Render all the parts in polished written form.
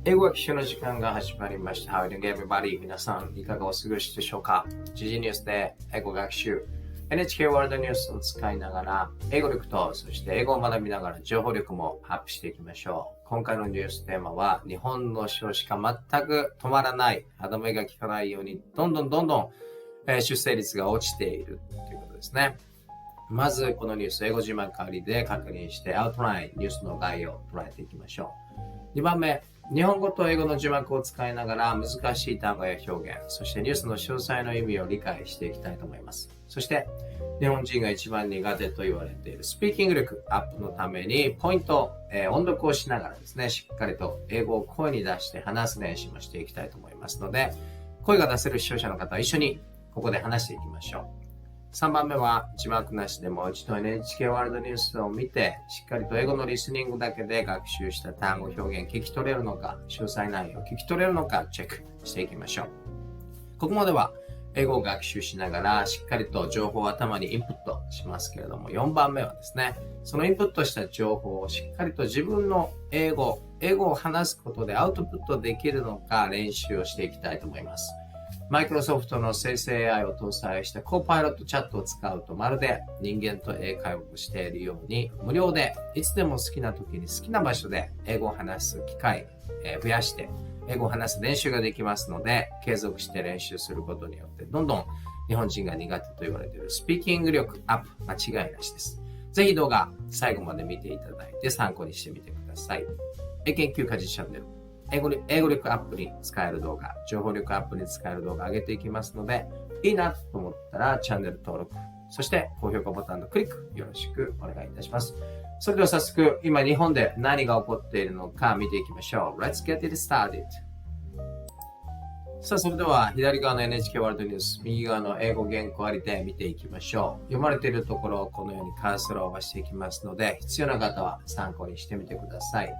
英語学習の時間が始まりました。How are you doing, everybody? 皆さん、いかがお過ごしでしょうか？時事ニュースで英語学習、NHK World ニュースを使いながら、英語力と、そして英語を学びながら情報力もアップしていきましょう。今回のニューステーマは、日本の少子化全く止まらない、歯止めが効かないように、どんどん、出生率が落ちているということですね。まず、このニュース、英語字幕ありで確認して、アウトライン、ニュースの概要を捉えていきましょう。2番目、日本語と英語の字幕を使いながら難しい単語や表現、そしてニュースの詳細の意味を理解していきたいと思います。そして、日本人が一番苦手と言われているスピーキング力アップのためにポイント、音読をしながらですね、しっかりと英語を声に出して話す練習もしていきたいと思いますので、声が出せる視聴者の方は一緒にここで話していきましょう。3番目は字幕なしでもう一度 NHK ワールドニュースを見て、しっかりと英語のリスニングだけで学習した単語表現聞き取れるのか、詳細内容聞き取れるのかチェックしていきましょう。ここまでは英語を学習しながらしっかりと情報を頭にインプットしますけれども、4番目はですね、そのインプットした情報をしっかりと自分の英語を話すことでアウトプットできるのか練習をしていきたいと思います。マイクロソフトの生成 AI を搭載したコーパイロットチャットを使うとまるで人間と英会話をしているように無料でいつでも好きな時に好きな場所で英語を話す機会増やして英語を話す練習ができますので、継続して練習することによってどんどん日本人が苦手と言われているスピーキング力アップ間違いなしです。ぜひ動画最後まで見ていただいて参考にしてみてください。英研究家事チャンネル、英語力アップに使える動画、情報力アップに使える動画上げていきますので、いいなと思ったらチャンネル登録、そして高評価ボタンのクリックよろしくお願いいたします。それでは早速、今日本で何が起こっているのか見ていきましょう。Let's get it started. さあ、それでは左側の NHK ワールドニュース、右側の英語原稿ありで見ていきましょう。読まれているところをこのようにカーソルを回していきますので、必要な方は参考にしてみてください。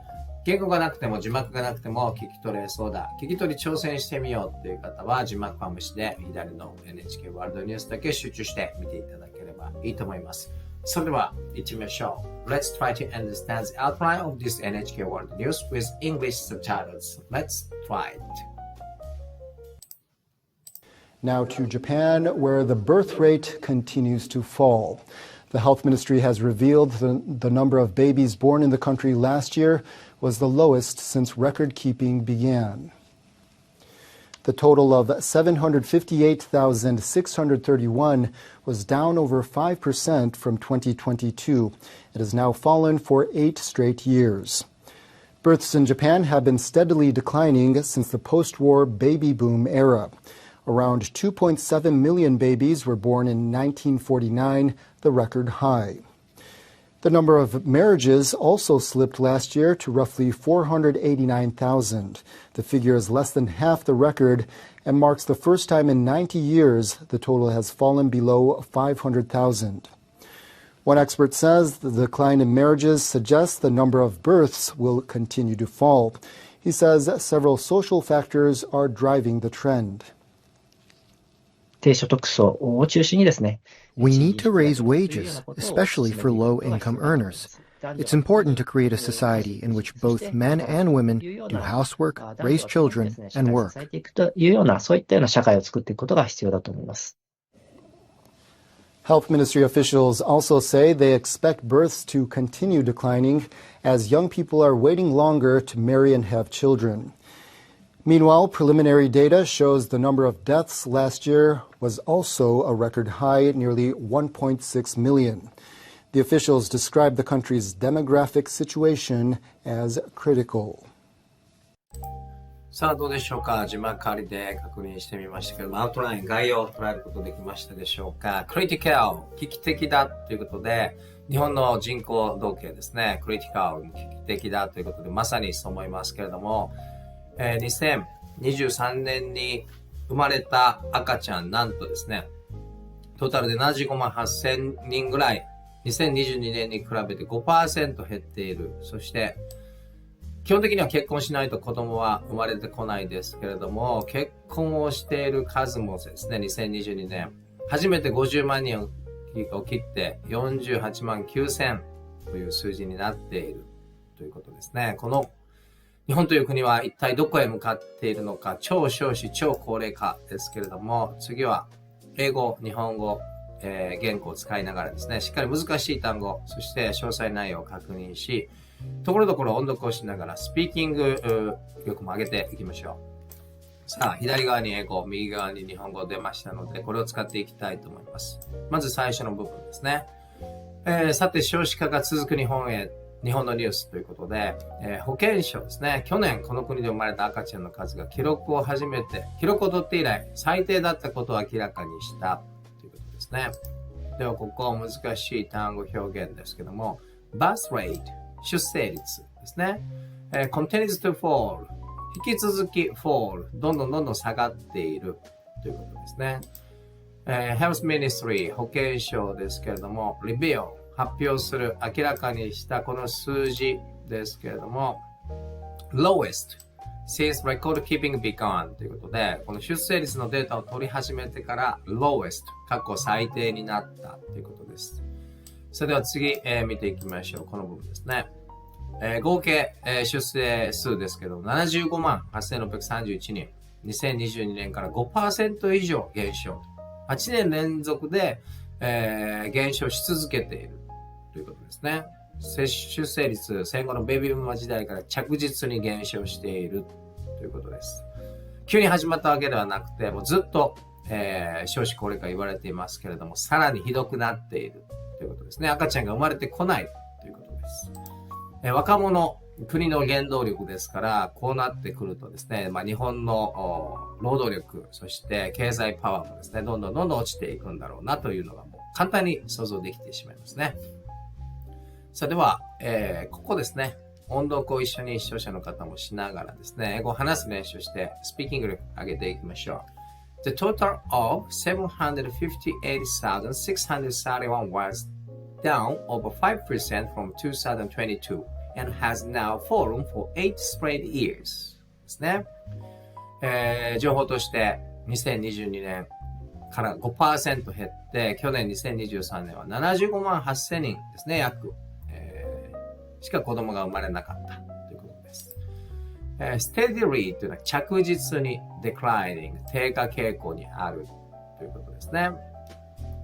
言語がなくても字幕がなくても聞き取れそうだ。聞き取り挑戦してみようという方は字幕は無視で左の NHK ワールドニュースだけ集中して見ていただければいいと思います。それでは行ってみましょう。Let's try to understand the outline of this NHK World News with English subtitles. Let's try it. Now to Japan, where the birth rate continues to fall. The health ministry has revealed the number of babies born in the country last year was the lowest since record-keeping began. The total of 758,631 was down over 5% from 2022. It has now fallen for 8 straight years. Births in Japan have been steadily declining since the post-war baby boom era. Around 2.7 million babies were born in 1949, the record high. The number of marriages also slipped last year to roughly 489,000. The figure is less than half the record and marks the first time in 90 years the total has fallen below 500,000. One expert says the decline in marriages suggests the number of births will continue to fall. He says several social factors are driving the trend. 低所得層を中心にですね、We need to raise wages, especially for low-income earners. It's important to create a society in which both men and women do housework, raise children, and work. 支えていくというような、そういったような社会を作っていくことが必要だと思います。Health ministry officials also say they expect births to continue declining as young people are waiting longer to marry and have children. Meanwhile, preliminary data shows the number of deaths last year was also a record high at nearly 1.6 million. The officials described the country's demographic situation as critical. さあどうでしょうか。字幕ありで確認してみましたけども、アウトライン概要を捉えることできましたでしょうか。クリティカル、危機的だということで、日本の人口統計ですね、クリティカル、危機的だということで、まさにそう思いますけれども、2023年に生まれた赤ちゃん、なんとですね、トータルで75万8000人ぐらい、2022年に比べて 5% 減っている。そして、基本的には結婚しないと子供は生まれてこないですけれども、結婚をしている数もですね、2022年、初めて50万人を切って48万9000という数字になっているということですね。この日本という国は一体どこへ向かっているのか、超少子、超高齢化ですけれども、次は英語、日本語、言語を使いながらですね、しっかり難しい単語、そして詳細内容を確認し、ところどころ音読をしながらスピーキング力も上げていきましょう。さあ、左側に英語、右側に日本語出ましたので、これを使っていきたいと思います。まず最初の部分ですね。さて、少子化が続く日本のニュースということで、保健省ですね。去年この国で生まれた赤ちゃんの数が記録を取って以来最低だったことを明らかにしたということですね。ではここ難しい単語表現ですけども、birth rate 出生率ですね。continues to fall 引き続き fall どんどん下がっているということですね。Health Ministry 保健省ですけれども、reveal発表する、明らかにしたこの数字ですけれども、lowest since record keeping began ということで、この出生率のデータを取り始めてから lowest 過去最低になったということです。それでは次、見ていきましょう。この部分ですね。合計、出生数ですけど、75万8631人。2022年から 5% 以上減少。8年連続で、減少し続けているということですね。出生率、戦後のベビーブーマー時代から着実に減少しているということです。急に始まったわけではなくて、もうずっと、少子高齢化言われていますけれども、さらにひどくなっているということですね。赤ちゃんが生まれてこないということです。若者、国の原動力ですから、こうなってくるとですね、日本の労働力、そして経済パワーもですね、どんどん落ちていくんだろうなというのがもう簡単に想像できてしまいますね。さあでは、ここですね、音読を一緒に視聴者の方もしながらですね、英語を話す練習して、スピーキング力上げていきましょう。The total of 758,631 was down over 5% from 2022 and has now fallen for 8 straight years ですね。情報として2022年から 5% 減って、去年2023年は75万8000人ですね、約。しか子供が生まれなかったということです。steadily というのは着実に declining 低下傾向にあるということですね。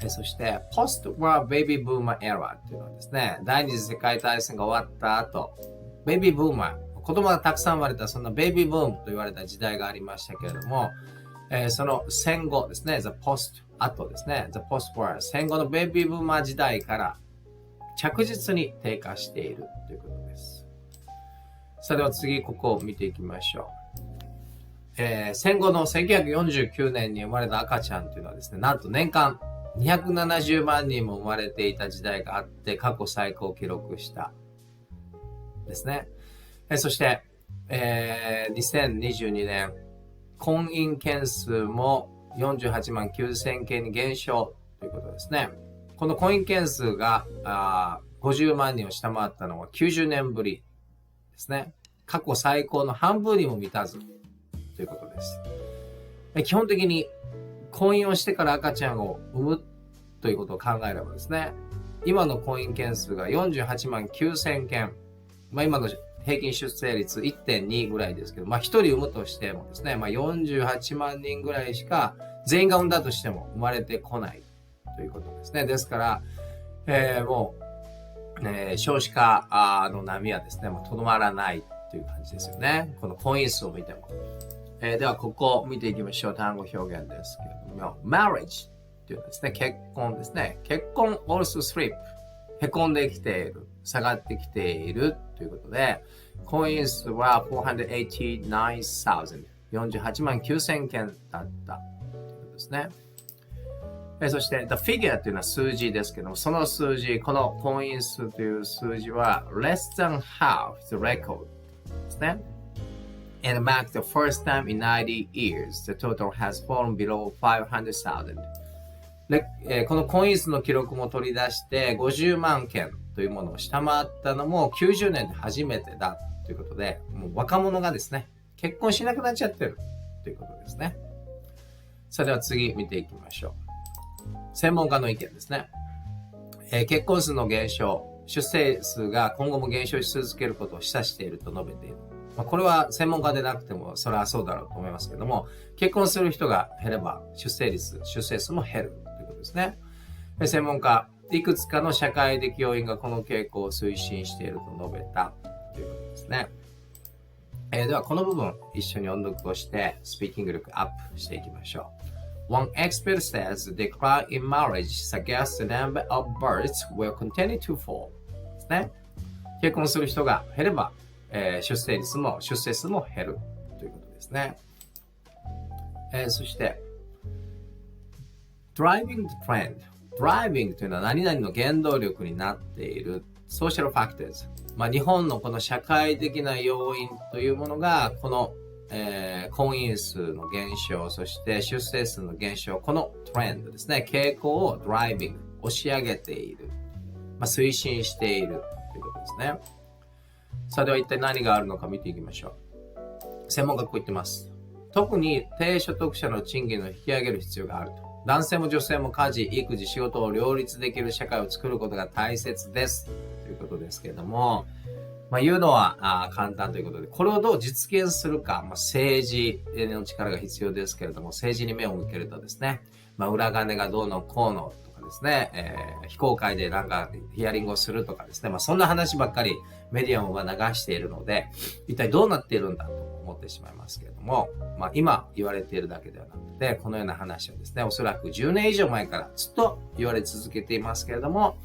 そして post-war baby boomer era というのはですね、第二次世界大戦が終わった後、ベビーブーマー、子供がたくさん生まれたそんなベイビーブームと言われた時代がありましたけれども、その戦後ですね、the post 後ですね、the post-war 戦後のベビーブーマー時代から着実に低下しているということです。それでは次、ここを見ていきましょう。戦後の1949年に生まれた赤ちゃんというのはですね、なんと年間270万人も生まれていた時代があって、過去最高を記録したですね。そして、2022年、婚姻件数も48万9000件に減少ということですね。この婚姻件数が50万人を下回ったのは90年ぶりですね。過去最高の半分にも満たずということです。基本的に婚姻をしてから赤ちゃんを産むということを考えればですね、今の婚姻件数が48万9000件、今の平均出生率 1.2 ぐらいですけど、1人産むとしてもですね、48万人ぐらいしか全員が産んだとしても生まれてこないということですね。ですから、もう、少子化の波はですね、もうとどまらないという感じですよね。この婚姻数を見ても。では、ここを見ていきましょう。単語表現ですけれども、marriage というのはですね、結婚ですね。結婚 also slip へこんできている、下がってきているということで、婚姻数は489,000 48万9000件だったということですね。そして、the figure というのは数字ですけども、その数字、この婚姻数という数字は less than half the record ですね。And marked the first time in 90 years, the total has fallen below 500,000. で、この婚姻数の記録も取り出して50万件というものを下回ったのも90年で初めてだということで、もう若者がですね、結婚しなくなっちゃってるということですね。それでは次見ていきましょう。専門家の意見ですね。結婚数の減少、出生数が今後も減少し続けることを示唆していると述べているこれは専門家でなくてもそれはそうだろうと思いますけども、結婚する人が減れば出生数も減るということですね。専門家、いくつかの社会的要因がこの傾向を推進していると述べたということですね。ではこの部分一緒に音読をしてスピーキング力アップしていきましょう。One expert says the decline in marriage suggests the number of births will continue to fall ですね。結婚する人が減れば、出生数も減るということですね。そして driving the trend。driving というのは何々の原動力になっている social factors。日本のこの社会的な要因というものが、この、婚姻数の減少、そして出生数の減少、このトレンドですね、傾向を driving、押し上げている、推進しているということですね。さあでは一体何があるのか見ていきましょう。専門家こう言ってます。特に低所得者の賃金を引き上げる必要があると。男性も女性も家事、育児、仕事を両立できる社会を作ることが大切です。ということですけれども、言うのは簡単ということで、これをどう実現するか、政治の力が必要ですけれども、政治に目を向けるとですね、裏金がどうのこうのとかですね、非公開でなんかヒアリングをするとかですね、そんな話ばっかりメディアも流しているので、一体どうなっているんだと思ってしまいますけれども、今言われているだけではなくて、このような話をですね、おそらく10年以上前からずっと言われ続けていますけれども、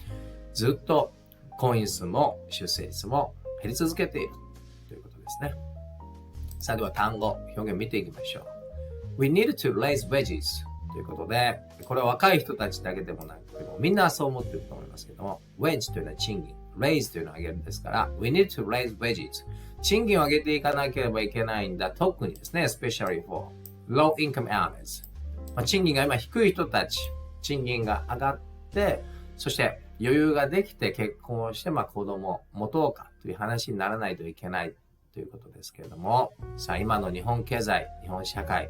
ずっと婚姻数も出生率も減り続けているということですね。さあでは単語、表現見ていきましょう。We need to raise wages ということで、これは若い人たちだけでもなくても、みんなそう思っていると思いますけども、wage というのは賃金、raise というのは上げるんですから、We need to raise wages。賃金を上げていかなければいけないんだ。特にですね、especially for low income earners。賃金が今低い人たち、賃金が上がって、そして余裕ができて結婚をして子供を持とうかという話にならないといけないということですけれども、さあ今の日本経済、日本社会、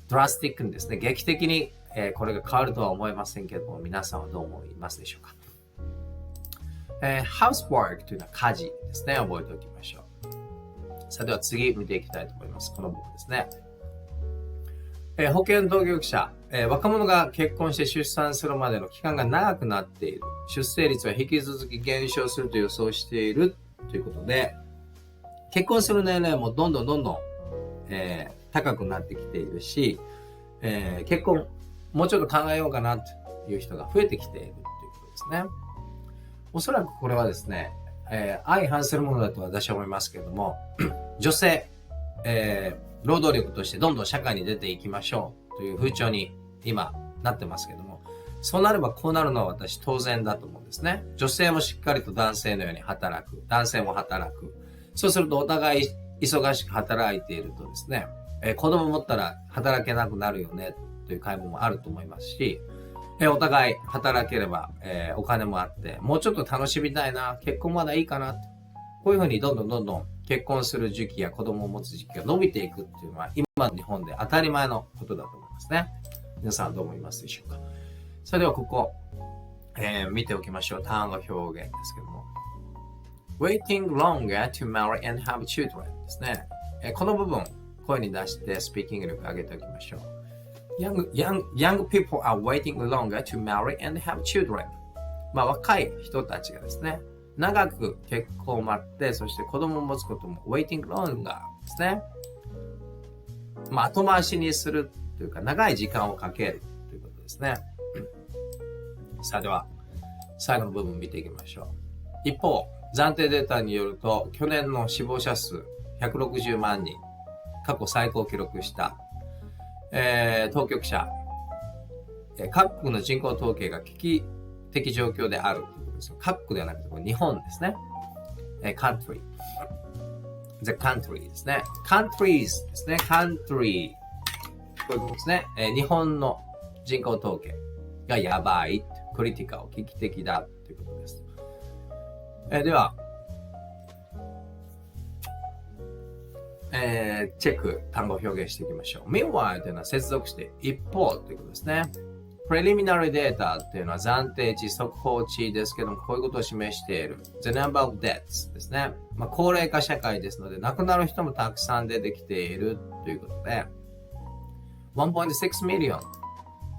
ドラスティックにですね、劇的に、これが変わるとは思いませんけれども、皆さんはどう思いますでしょうか。housework というのは家事ですね、覚えておきましょう。さあでは次見ていきたいと思います。この部分ですね。保険当局者、若者が結婚して出産するまでの期間が長くなっている。出生率は引き続き減少すると予想しているということで、結婚する年齢もどんどん、高くなってきているし、結婚もうちょっと考えようかなという人が増えてきているということですね。おそらくこれはですね、相反するものだと私は思いますけれども、女性、労働力としてどんどん社会に出ていきましょうという風潮に今なってますけども、そうなればこうなるのは私当然だと思うんですね。女性もしっかりと男性のように働く。男性も働く。そうするとお互い忙しく働いているとですね、子供持ったら働けなくなるよねという会話もあると思いますし、お互い働ければ、お金もあって、もうちょっと楽しみたいな、結婚まだいいかなと。こういうふうにどんどん結婚する時期や子供を持つ時期が伸びていくっていうのは今の日本で当たり前のことだと思いますね。皆さんどう思いますでしょうか。それではここ、見ておきましょう。単語表現ですけども。waiting longer to marry and have children ですね。この部分、声に出してスピーキング力上げておきましょう。Young people are waiting longer to marry and have children. 若い人たちがですね、長く結婚を待って、そして子供を持つことも waiting longer ですね。後回しにするというか、長い時間をかけるということですね。さあでは、最後の部分見ていきましょう。一方、暫定データによると、去年の死亡者数160万人、過去最高を記録した、当局者、各国の人口統計が危機的状況であるということです。各国ではなくて、これ日本ですね。country。the country ですね。countries ですね。country。こういうことですね。日本の人口統計がやばい。クリティカル、危機的だということです。では、チェック、単語を表現していきましょう。meanwhile というのは接続して一方ということですね。preliminary data っていうのは暫定値、速報値ですけども、こういうことを示している。The number of deaths ですね。高齢化社会ですので、亡くなる人もたくさん出てきているということで、1.6 million。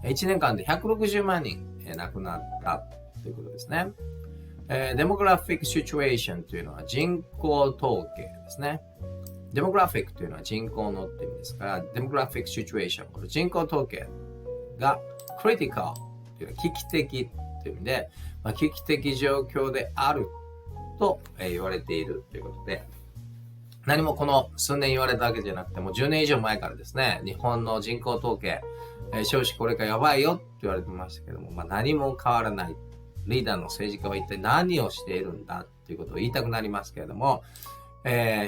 1年間で160万人亡くなったということですね。demographic situation というのは人口統計ですね。demographic というのは人口のって意味ですから、demographic situation、この人口統計が critical というのは危機的という意味で、危機的状況であると言われているということで、何もこの数年言われたわけじゃなくても10年以上前からですね、日本の人口統計、少子高齢化やばいよって言われてましたけども、何も変わらない。リーダーの政治家は一体何をしているんだということを言いたくなりますけれども、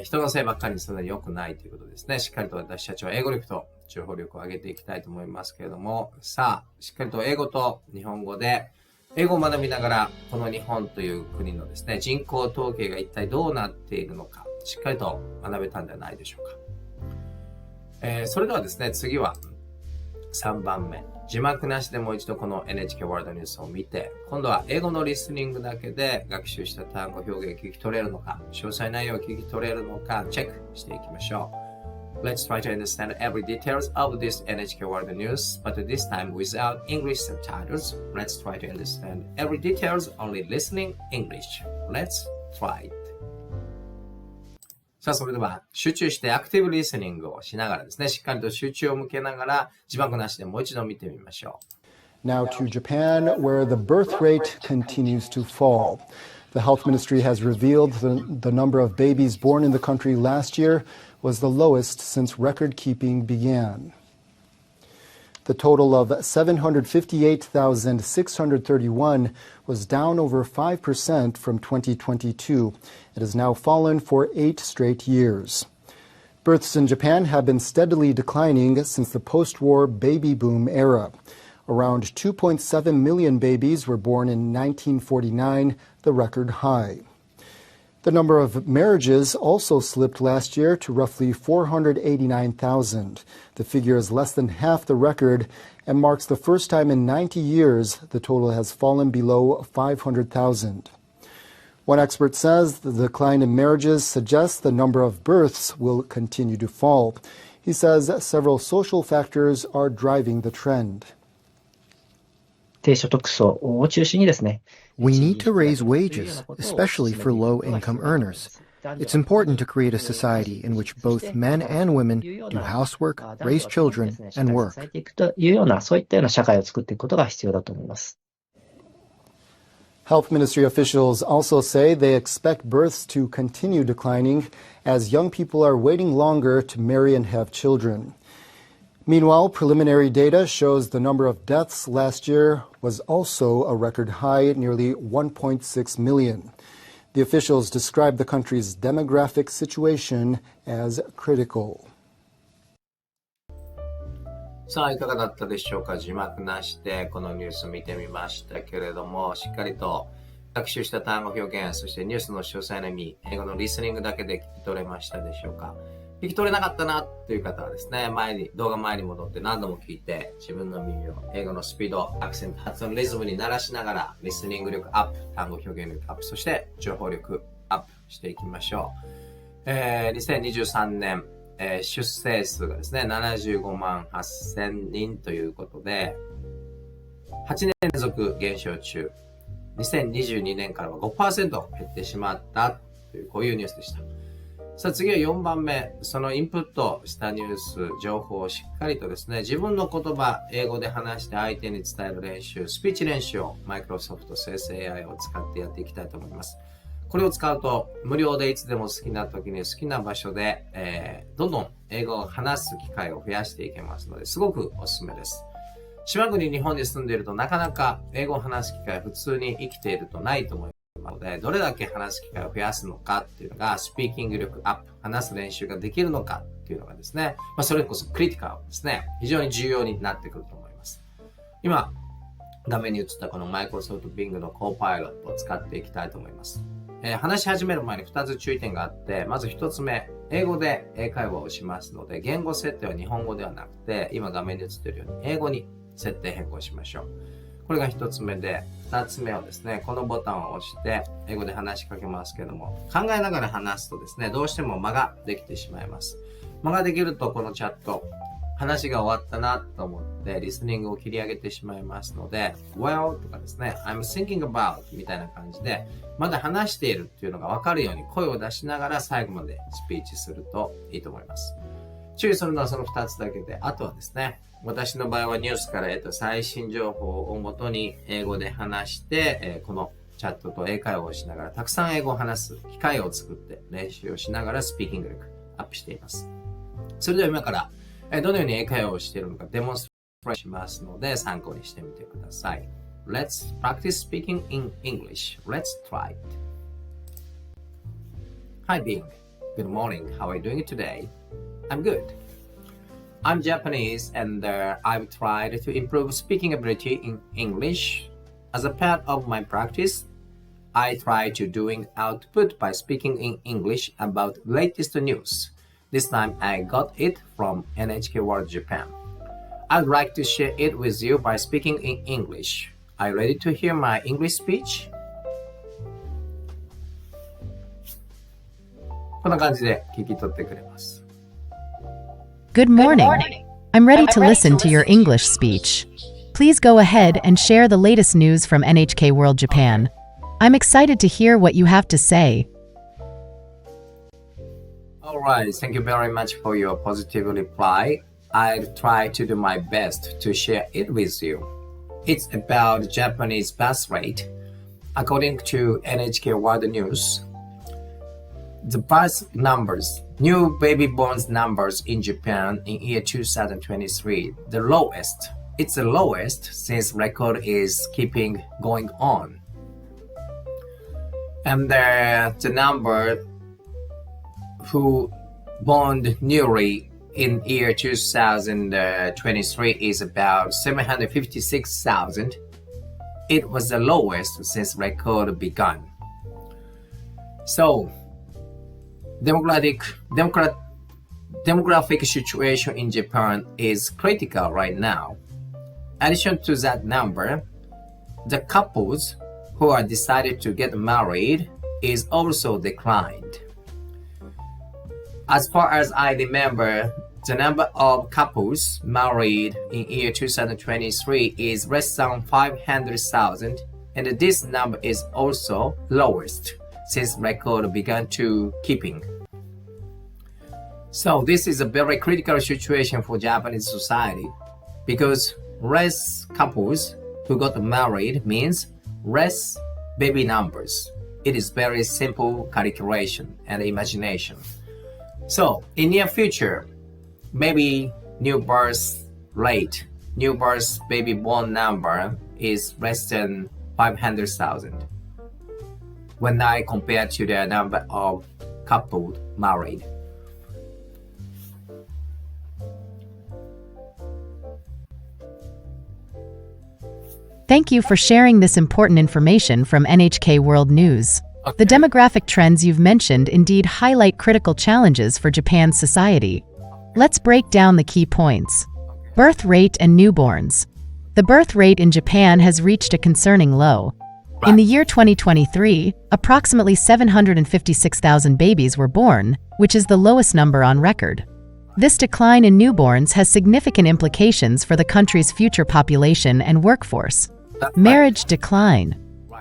人のせいばっかりにするのは良くないということですね。しっかりと私たちは英語力と情報力を上げていきたいと思いますけれども、さあ、しっかりと英語と日本語で英語を学びながら、この日本という国のですね、人口統計が一体どうなっているのか、しっかりと学べたんじゃないでしょうか。それではですね、次は3番目。字幕なしでもう一度この NHK World ニュースを見て、今度は英語のリスニングだけで学習した単語表現聞き取れるのか、詳細内容を聞き取れるのか、チェックしていきましょう。Let's try to understand every details of this NHK World News, but this time without English subtitles. Let's try to understand every details only listening English. Let's try it. さあ、それでは集中してアクティブリスニングをしながらですね、しっかりと集中を向けながら字幕なしでもう一度見てみましょう。Now to Japan, where the birth rate continues to fall. The health ministry has revealed the number of babies born in the country last year was the lowest since record keeping began. The total of 758,631 was down over 5% from 2022. It has now fallen for 8 straight years. Births in Japan have been steadily declining since the post-war baby boom era. Around 2.7 million babies were born in 1949, the record high. The number of marriages also slipped last year to roughly 489,000. The figure is less than half the record and marks the first time in 90 years the total has fallen below 500,000. One expert says the decline in marriages suggests the number of births will continue to fall. He says several social factors are driving the trend. 低所得層を中心にですね、We need to raise wages, especially for low-income earners. It's important to create a society in which both men and women do housework, raise children, and work. そういったような社会を作っていくことが必要だと思います。Health ministry officials also say they expect births to continue declining as young people are waiting longer to marry and have children. Meanwhile, preliminary data shows the number of deaths last year was also a record high at nearly 1.6 million. The officials described the country's demographic situation as critical. さあ、いかがだったでしょうか。字幕なしでこのニュースを見てみましたけれども、しっかりと学習した単語表現、そしてニュースの詳細な意味、英語のリスニングだけで聞き取れましたでしょうか。聞き取れなかったなという方はですね、動画前に戻って何度も聞いて、自分の耳を英語のスピード、アクセント、発音、リズムに慣らしながら、リスニング力アップ、単語表現力アップ、そして情報力アップしていきましょう。2023年、出生数がですね、75万8000人ということで、8年連続減少中。2022年からは 5% 減ってしまったという、こういうニュースでした。さあ次は4番目。そのインプットしたニュース、情報をしっかりとですね、自分の言葉、英語で話して相手に伝える練習、スピーチ練習をマイクロソフト生成 AI を使ってやっていきたいと思います。これを使うと無料でいつでも好きな時に好きな場所で、どんどん英語を話す機会を増やしていけますので、すごくおすすめです。島国日本に住んでいるとなかなか英語を話す機会普通に生きているとないと思いますので、どれだけ話す機会を増やすのかっていうのが、スピーキング力アップ、話す練習ができるのかっていうのがですね、それこそクリティカルですね、非常に重要になってくると思います。今、画面に映ったこのマイクロソフト Bing のコーパイロットを使っていきたいと思います。話し始める前に2つ注意点があって、まず1つ目、英語で英会話をしますので、言語設定は日本語ではなくて、今画面に映っているように英語に設定変更しましょう。これが一つ目で、二つ目はですね、このボタンを押して英語で話しかけますけども、考えながら話すとですね、どうしても間ができてしまいます。間ができるとこのチャット、話が終わったなと思ってリスニングを切り上げてしまいますので、well とかですね、I'm thinking about みたいな感じで、まだ話しているっていうのがわかるように声を出しながら最後までスピーチするといいと思います。注意するのはその2つだけで、あとはですね、私の場合はニュースから最新情報をもとに英語で話して、このチャットと英会話をしながらたくさん英語を話す機会を作って練習をしながらスピーキング力アップしています。それでは今からどのように英会話をしているのかデモンストレーションしますので参考にしてみてください。Let's practice speaking in English. Let's try it. Hi Bing. Good morning. How are you doing today? I'm good. I'm Japanese and I've tried to improve speaking ability in English. As a part of my practice, I try to doing output by speaking in English about latest news. This time I got it from NHK World Japan. I'd like to share it with you by speaking in English. Are you ready to hear my English speech? こんな感じで聞き取ってくれます。Good morning. I'm ready to listen to your English speech. Please go ahead and share the latest news from NHK World Japan. I'm excited to hear what you have to say. Alright, thank you very much for your positive reply. I'll try to do my best to share it with you. It's about Japanese birth rate. According to NHK World News, the birth numbers, new baby born numbers in Japan in year 2023, the lowest. It's the lowest since record is keeping going on. And the number who born newly in year 2023 is about 756,000. It was the lowest since record began. So, demographic situation in Japan is critical right now. In addition to that number, the couples who are decided to get married is also declined. As far as I remember, the number of couples married in year 2023 is less than 500,000, and this number is also lowest since record began to keeping. So this is a very critical situation for Japanese society because less couples who got married means less baby numbers. It is very simple calculation and imagination. So in near future, maybe new birth rate, new birth baby born number is less than 500,000 when I compare to the number of coupled married. Thank you for sharing this important information from NHK World News. The demographic trends you've mentioned indeed highlight critical challenges for Japan's society. Let's break down the key points. Birth rate and newborns. The birth rate in Japan has reached a concerning low. In the year 2023, approximately 756,000 babies were born, which is the lowest number on record. This decline in newborns has significant implications for the country's future population and workforce. Marriage decline.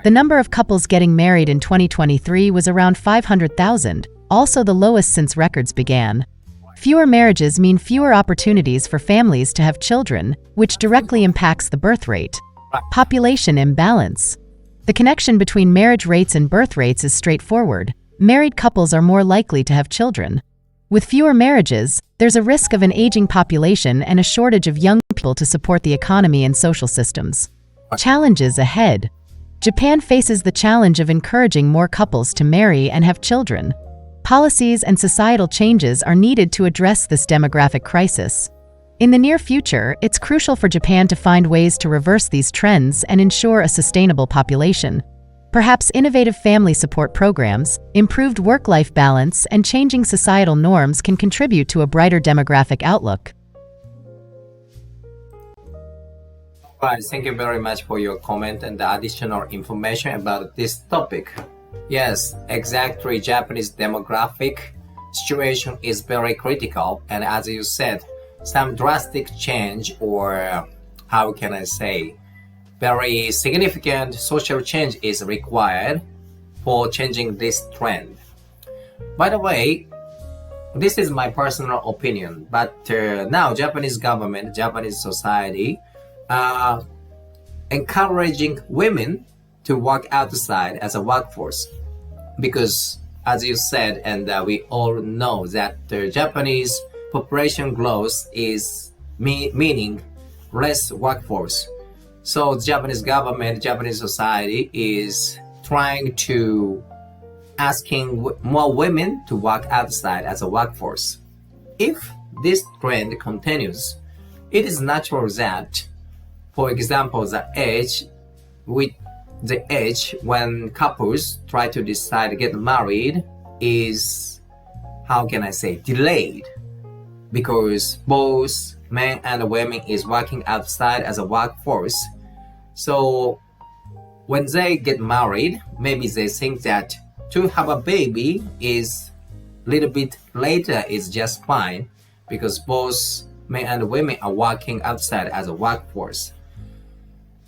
The number of couples getting married in 2023 was around 500,000, also the lowest since records began. Fewer marriages mean fewer opportunities for families to have children, which directly impacts the birth rate. Population imbalance. The connection between marriage rates and birth rates is straightforward. Married couples are more likely to have children. With fewer marriages, there's a risk of an aging population and a shortage of young people to support the economy and social systems. Challenges ahead. Japan faces the challenge of encouraging more couples to marry and have children. Policies and societal changes are needed to address this demographic crisis. In the near future, it's crucial for Japan to find ways to reverse these trends and ensure a sustainable population. Perhaps innovative family support programs, improved work-life balance, and changing societal norms can contribute to a brighter demographic outlook. Right, thank you very much for your comment and the additional information about this topic. Yes, exactly. Japanese demographic situation is very critical, and as you said, some drastic change, or how can I say, very significant social change is required for changing this trend. By the way, this is my personal opinion, but now Japanese government, Japanese society are encouraging women to work outside as a workforce, because as you said, and we all know that the Japanese population growth is meaning less workforce. So the Japanese government, Japanese society is trying to asking more women to work outside as a workforce. If this trend continues, it is natural that, for example, the age when couples try to decide to get married is, how can I say, delayed, because both men and women is working outside as a workforce. So when they get married, maybe they think that to have a baby is a little bit later is just fine, because both men and women are working outside as a workforce.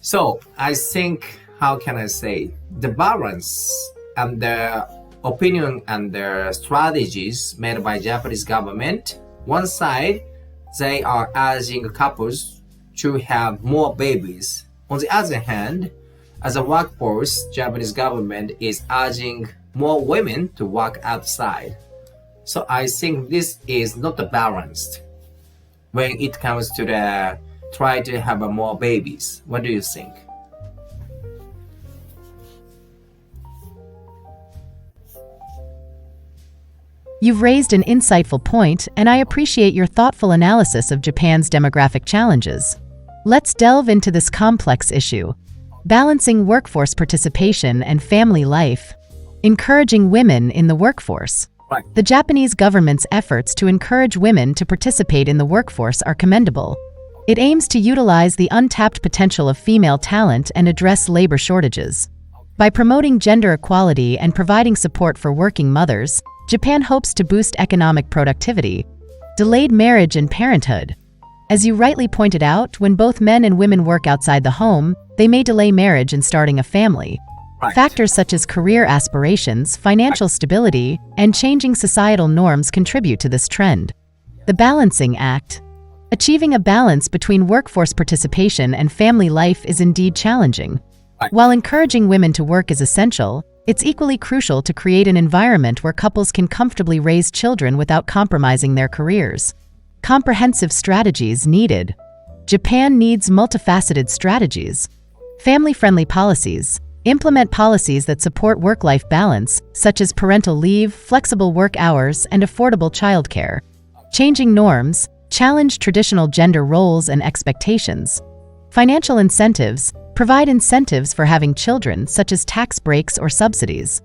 So I think, how can I say, the balance and the opinion and the strategies made by Japanese government, one side, they are urging couples to have more babies. On the other hand, as a workforce, Japanese government is urging more women to work outside. So I think this is not balanced when it comes to the try to have more babies. What do you think? You've raised an insightful point, and I appreciate your thoughtful analysis of Japan's demographic challenges. Let's delve into this complex issue. Balancing workforce participation and family life. Encouraging women in the workforce. Right. The Japanese government's efforts to encourage women to participate in the workforce are commendable. It aims to utilize the untapped potential of female talent and address labor shortages. By promoting gender equality and providing support for working mothers, Japan hopes to boost economic productivity. Delayed marriage and parenthood. As you rightly pointed out, when both men and women work outside the home, they may delay marriage and starting a family. Right. Factors such as career aspirations, financial stability, and changing societal norms contribute to this trend. The balancing act. Achieving a balance between workforce participation and family life is indeed challenging. Right. While encouraging women to work is essential, it's equally crucial to create an environment where couples can comfortably raise children without compromising their careers. Comprehensive strategies needed. Japan needs multifaceted strategies. Family-friendly policies. Implement policies that support work-life balance, such as parental leave, flexible work hours, and affordable childcare. Changing norms. Challenge traditional gender roles and expectations. Financial incentives. Provide incentives for having children, such as tax breaks or subsidies.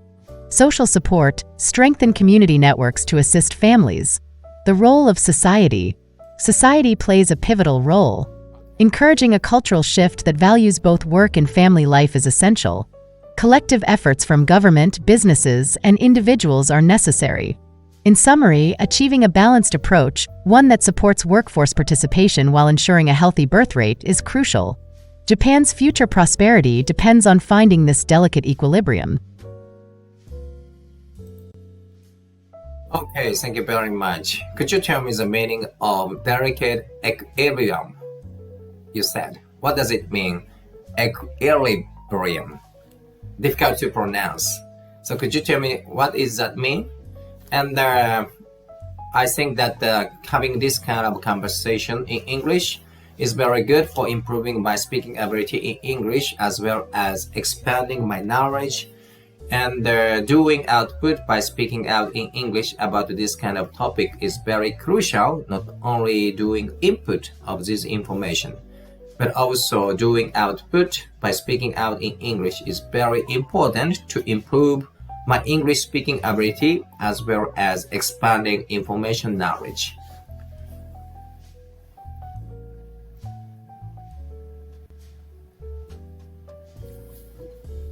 Social support. Strengthen community networks to assist families. The role of society. Society plays a pivotal role. Encouraging a cultural shift that values both work and family life is essential. Collective efforts from government, businesses, and individuals are necessary. In summary, achieving a balanced approach, one that supports workforce participation while ensuring a healthy birth rate, is crucial. Japan's future prosperity depends on finding this delicate equilibrium. Okay, thank you very much. Could you tell me the meaning of delicate equilibrium? You said. What does it mean? Equilibrium. Difficult to pronounce. So could you tell me what does that mean? And I think that having this kind of conversation in English is very good for improving my speaking ability in English, as well as expanding my knowledge and doing output by speaking out in English about this kind of topic is very crucial. Not only doing input of this information, but also doing output by speaking out in English is very important to improve my English speaking ability, as well as expanding information knowledge.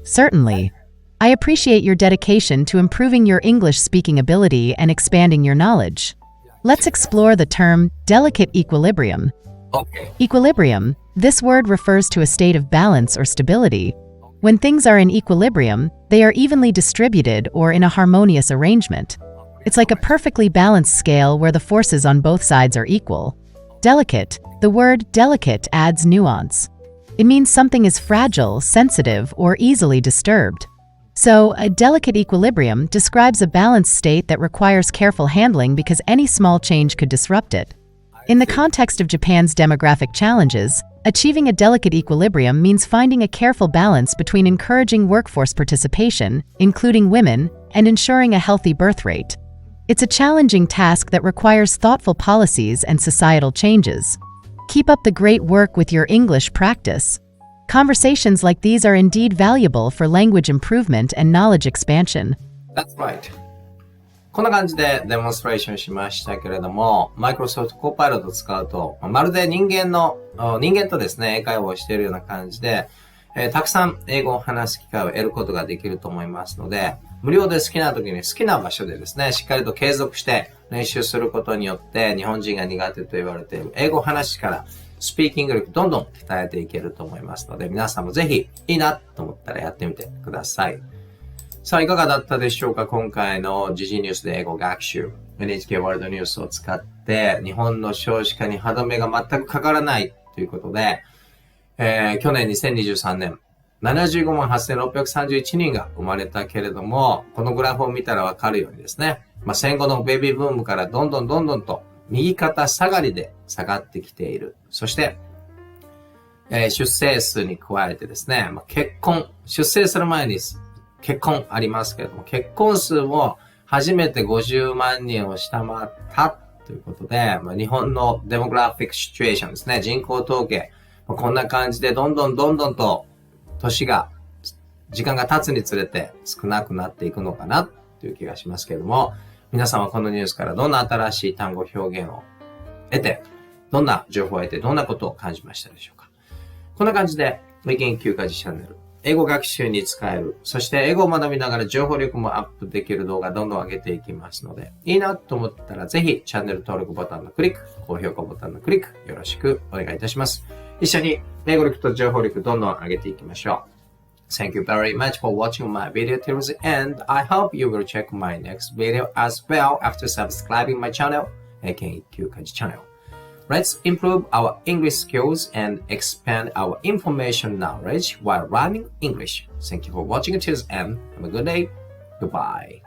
Certainly. I appreciate your dedication to improving your English speaking ability and expanding your knowledge. Let's explore the term delicate equilibrium. Okay. Equilibrium, this word refers to a state of balance or stability. When things are in equilibrium, they are evenly distributed or in a harmonious arrangement. It's like a perfectly balanced scale where the forces on both sides are equal. Delicate, the word delicate adds nuance. It means something is fragile, sensitive, or easily disturbed. So, a delicate equilibrium describes a balanced state that requires careful handling because any small change could disrupt it. In the context of Japan's demographic challenges, achieving a delicate equilibrium means finding a careful balance between encouraging workforce participation, including women, and ensuring a healthy birth rate. It's a challenging task that requires thoughtful policies and societal changes. Keep up the great work with your English practice. Conversations like these are indeed valuable for language improvement and knowledge expansion. That's right. こんな感じでデモンストレーションしましたけれども、Microsoft Copilot を使うと、まるで人間とですね、英会話をしているような感じで、たくさん英語を話す機会を得ることができると思いますので、無料で好きな時に好きな場所でですね、しっかりと継続して練習することによって、日本人が苦手と言われている英語話からスピーキング力どんどん鍛えていけると思いますので、皆さんもぜひいいなと思ったらやってみてください。さあ、いかがだったでしょうか？今回の時事ニュースで英語学習。NHK ワールドニュースを使って、日本の少子化に歯止めが全くかからないということで、去年2023年、75万8631人が生まれたけれども、このグラフを見たらわかるようにですね、戦後のベビーブームからどんどんと右肩下がりで下がってきている。そして、出生数に加えてですね、出生する前に結婚ありますけれども、結婚数も初めて50万人を下回ったということで、日本のデモグラフィックシチュエーションですね、人口統計、こんな感じでどんどんと時間が経つにつれて少なくなっていくのかなという気がしますけれども、皆さんはこのニュースからどんな新しい単語表現を得て、どんな情報を得て、どんなことを感じましたでしょうか？こんな感じで、英検9課時チャンネル、英語学習に使える、そして英語を学びながら情報力もアップできる動画どんどん上げていきますので、いいなと思ったらぜひチャンネル登録ボタンのクリック、高評価ボタンのクリック、よろしくお願いいたします。一緒に英語力と情報力どんどん上げていきましょう。Thank you very much for watching my video till the end. I hope you will check my next video as well after subscribing my channel, aka Kyukaji channel. Let's improve our English skills and expand our information knowledge while learning English. Thank you for watching till the end. Have a good day. Goodbye.